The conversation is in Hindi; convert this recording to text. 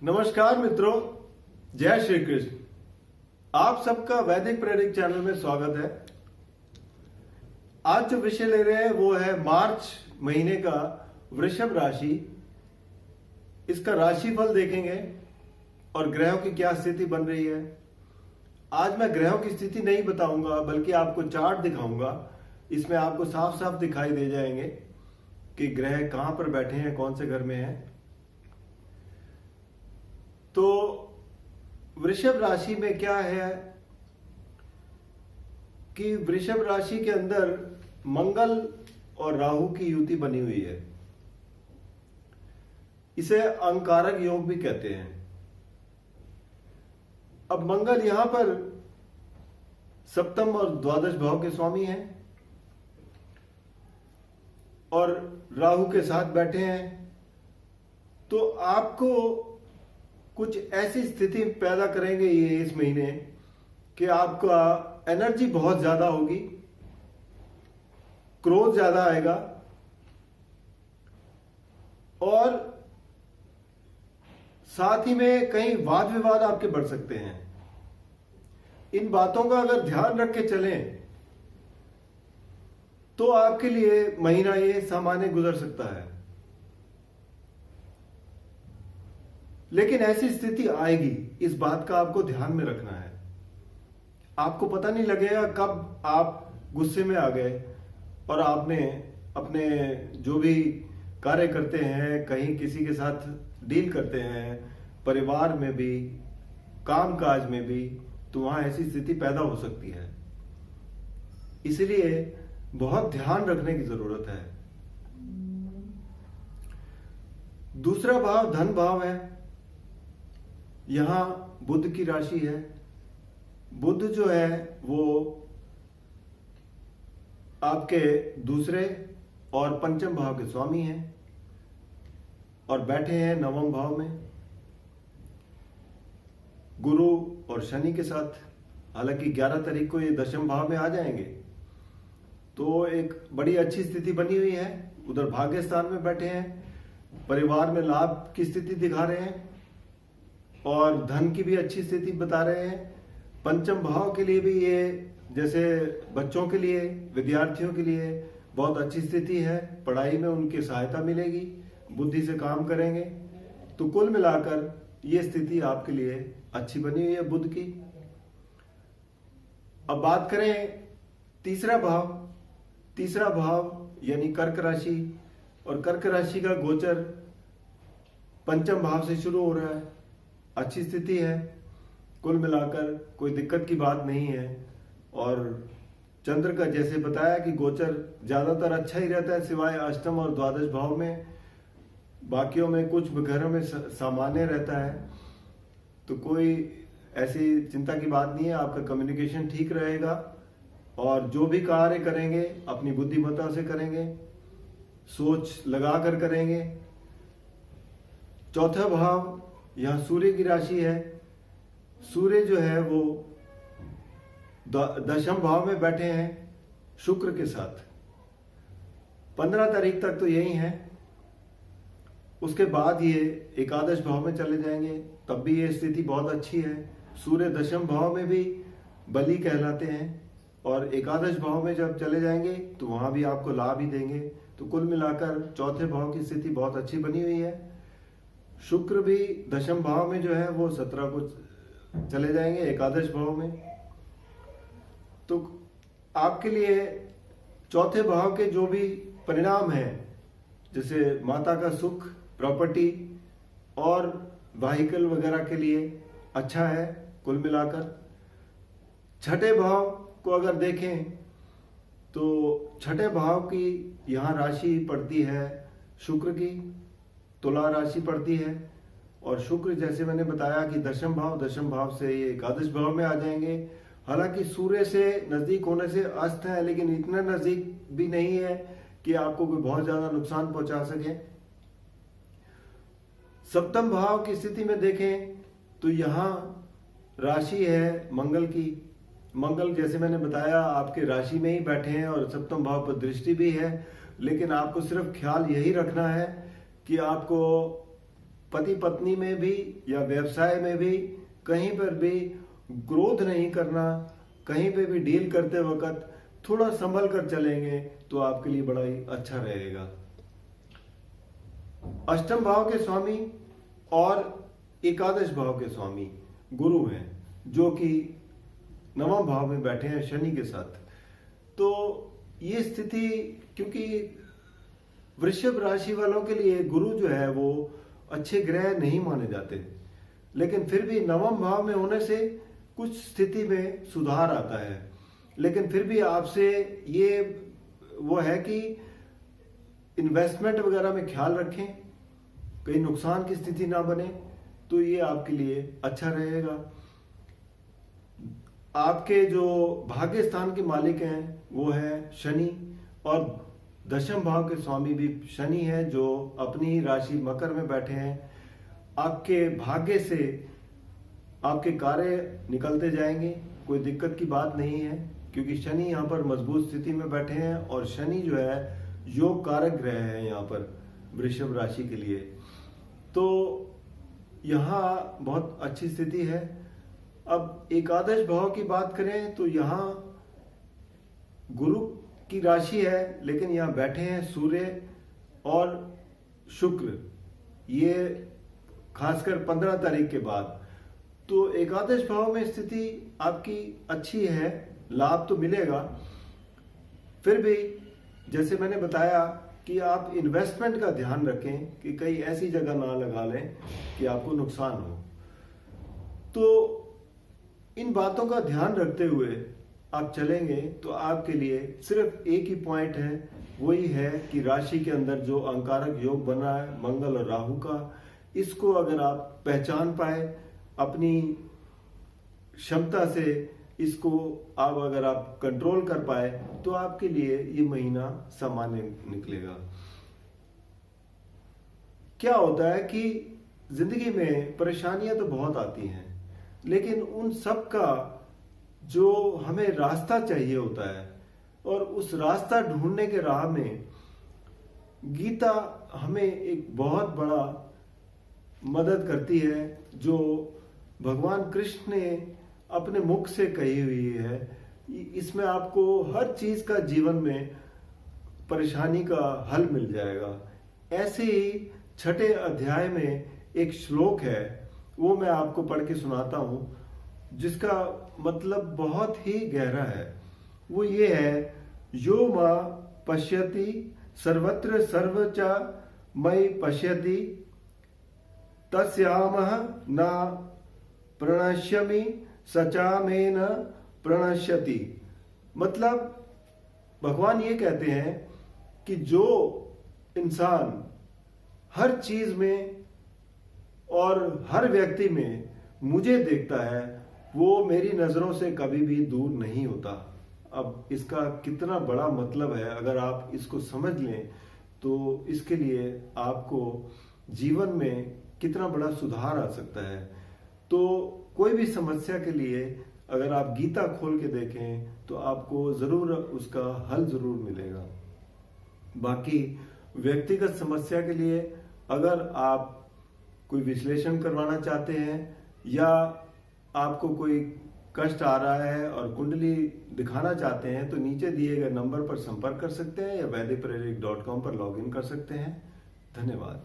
नमस्कार मित्रों, जय श्री कृष्ण। आप सबका वैदिक प्रेरिक चैनल में स्वागत है। आज जो विषय ले रहे हैं वो है मार्च महीने का वृषभ राशि। इसका राशिफल देखेंगे और ग्रहों की क्या स्थिति बन रही है। आज मैं ग्रहों की स्थिति नहीं बताऊंगा बल्कि आपको चार्ट दिखाऊंगा। इसमें आपको साफ साफ दिखाई दे जाएंगे कि ग्रह कहां पर बैठे हैं, कौन से घर में हैं। तो वृषभ राशि में क्या है कि वृषभ राशि के अंदर मंगल और राहु की युति बनी हुई है। इसे अंगारक योग भी कहते हैं। अब मंगल यहां पर सप्तम और द्वादश भाव के स्वामी हैं और राहु के साथ बैठे हैं। तो आपको कुछ ऐसी स्थिति पैदा करेंगे ये इस महीने कि आपका एनर्जी बहुत ज्यादा होगी, क्रोध ज्यादा आएगा और साथ ही में कहीं वाद विवाद आपके बढ़ सकते हैं। इन बातों का अगर ध्यान रख के चलें तो आपके लिए महीना ये सामान्य गुजर सकता है। लेकिन ऐसी स्थिति आएगी, इस बात का आपको ध्यान में रखना है। आपको पता नहीं लगेगा कब आप गुस्से में आ गए और आपने अपने जो भी कार्य करते हैं, कहीं किसी के साथ डील करते हैं, परिवार में भी, कामकाज में भी, तो वहां ऐसी स्थिति पैदा हो सकती है। इसलिए बहुत ध्यान रखने की जरूरत है। दूसरा भाव धन भाव है। यहां बुध की राशि है। बुध जो है वो आपके दूसरे और पंचम भाव के स्वामी हैं और बैठे हैं नवम भाव में गुरु और शनि के साथ। हालांकि 11 तारीख को ये दशम भाव में आ जाएंगे, तो एक बड़ी अच्छी स्थिति बनी हुई है। उधर भाग्य स्थान में बैठे हैं, परिवार में लाभ की स्थिति दिखा रहे हैं और धन की भी अच्छी स्थिति बता रहे हैं। पंचम भाव के लिए भी ये, जैसे बच्चों के लिए, विद्यार्थियों के लिए बहुत अच्छी स्थिति है। पढ़ाई में उनकी सहायता मिलेगी, बुद्धि से काम करेंगे। तो कुल मिलाकर ये स्थिति आपके लिए अच्छी बनी हुई है बुध की। अब बात करें तीसरा भाव। तीसरा भाव यानी कर्क राशि, और कर्क राशि का गोचर पंचम भाव से शुरू हो रहा है। अच्छी स्थिति है, कुल मिलाकर कोई दिक्कत की बात नहीं है। और चंद्र का जैसे बताया कि गोचर ज्यादातर अच्छा ही रहता है, सिवाय अष्टम और द्वादश भाव में। बाकियों में कुछ घरों में सामान्य रहता है, तो कोई ऐसी चिंता की बात नहीं है। आपका कम्युनिकेशन ठीक रहेगा और जो भी कार्य करेंगे अपनी बुद्धिमत्ता से करेंगे, सोच लगाकर करेंगे। चौथा भाव यहां सूर्य की राशि है। सूर्य जो है वो दशम भाव में बैठे हैं शुक्र के साथ। 15 तारीख तक तो यही है। उसके बाद ये एकादश भाव में चले जाएंगे, तब भी ये स्थिति बहुत अच्छी है। सूर्य दशम भाव में भी बली कहलाते हैं और एकादश भाव में जब चले जाएंगे तो वहां भी आपको लाभ ही देंगे। तो कुल मिलाकर चौथे भाव की स्थिति बहुत अच्छी बनी हुई है। शुक्र भी दशम भाव में जो है वो 17 को चले जाएंगे एकादश भाव में। तो आपके लिए चौथे भाव के जो भी परिणाम है, जैसे माता का सुख, प्रॉपर्टी और व्हीकल वगैरह के लिए अच्छा है कुल मिलाकर। छठे भाव को अगर देखें तो छठे भाव की यहां राशि पड़ती है शुक्र की, तुला राशि पड़ती है। और शुक्र जैसे मैंने बताया कि दशम भाव से ये एकादश भाव में आ जाएंगे। हालांकि सूर्य से नजदीक होने से अस्त है, लेकिन इतना नजदीक भी नहीं है कि आपको कोई बहुत ज्यादा नुकसान पहुंचा सके। सप्तम भाव की स्थिति में देखें तो यहां राशि है मंगल की। मंगल जैसे मैंने बताया आपके राशि में ही बैठे हैं और सप्तम भाव पर दृष्टि भी है। लेकिन आपको सिर्फ ख्याल यही रखना है कि आपको पति पत्नी में भी या व्यवसाय में भी कहीं पर भी क्रोध नहीं करना, कहीं पे भी डील करते वक्त थोड़ा संभल कर चलेंगे तो आपके लिए बड़ा ही अच्छा रहेगा। अष्टम भाव के स्वामी और एकादश भाव के स्वामी गुरु हैं, जो कि नवम भाव में बैठे हैं शनि के साथ। तो ये स्थिति, क्योंकि वृषभ राशि वालों के लिए गुरु जो है वो अच्छे ग्रह नहीं माने जाते, लेकिन फिर भी नवम भाव में होने से कुछ स्थिति में सुधार आता है। लेकिन फिर भी आपसे ये वो है कि इन्वेस्टमेंट वगैरह में ख्याल रखें, कहीं नुकसान की स्थिति ना बने, तो ये आपके लिए अच्छा रहेगा। आपके जो भाग्य स्थान के मालिक हैं वो है शनि, और दशम भाव के स्वामी भी शनि है, जो अपनी राशि मकर में बैठे हैं। आपके भाग्य से आपके कार्य निकलते जाएंगे, कोई दिक्कत की बात नहीं है, क्योंकि शनि यहाँ पर मजबूत स्थिति में बैठे हैं और शनि जो है योग कारक ग्रह है यहाँ पर वृषभ राशि के लिए। तो यहाँ बहुत अच्छी स्थिति है। अब एकादश भाव की बात करें तो यहाँ गुरु की राशि है, लेकिन यहाँ बैठे हैं सूर्य और शुक्र, ये खासकर 15 तारीख के बाद। तो एकादश भाव में स्थिति आपकी अच्छी है, लाभ तो मिलेगा। फिर भी जैसे मैंने बताया कि आप इन्वेस्टमेंट का ध्यान रखें कि कहीं ऐसी जगह ना लगा लें कि आपको नुकसान हो। तो इन बातों का ध्यान रखते हुए आप चलेंगे तो आपके लिए सिर्फ एक ही पॉइंट है, वही है कि राशि के अंदर जो अंगारक योग बन रहा है मंगल और राहु का, इसको अगर आप पहचान पाए, अपनी क्षमता से इसको अगर आप कंट्रोल कर पाए, तो आपके लिए ये महीना सामान्य निकलेगा। क्या होता है कि जिंदगी में परेशानियां तो बहुत आती हैं, लेकिन उन सब का जो हमें रास्ता चाहिए होता है, और उस रास्ता ढूंढने के राह में गीता हमें एक बहुत बड़ा मदद करती है, जो भगवान कृष्ण ने अपने मुख से कही हुई है। इसमें आपको हर चीज का जीवन में परेशानी का हल मिल जाएगा। ऐसे ही 6ठे अध्याय में एक श्लोक है, वो मैं आपको पढ़ के सुनाता हूं, जिसका मतलब बहुत ही गहरा है। वो ये है, यो मां पश्यति सर्वत्र सर्वचा मयि पश्यति तस्यामह न प्रणश्यमि सचा में न प्रणश्यति। मतलब भगवान ये कहते हैं कि जो इंसान हर चीज में और हर व्यक्ति में मुझे देखता है, वो मेरी नजरों से कभी भी दूर नहीं होता। अब इसका कितना बड़ा मतलब है, अगर आप इसको समझ लें तो इसके लिए आपको जीवन में कितना बड़ा सुधार आ सकता है। तो कोई भी समस्या के लिए अगर आप गीता खोल के देखें तो आपको जरूर उसका हल जरूर मिलेगा। बाकी व्यक्तिगत समस्या के लिए अगर आप कोई विश्लेषण करवाना चाहते हैं, या आपको कोई कष्ट आ रहा है और कुंडली दिखाना चाहते हैं, तो नीचे दिए गए नंबर पर संपर्क कर सकते हैं या वैदिकप्रेरिक.com पर लॉगिन कर सकते हैं। धन्यवाद।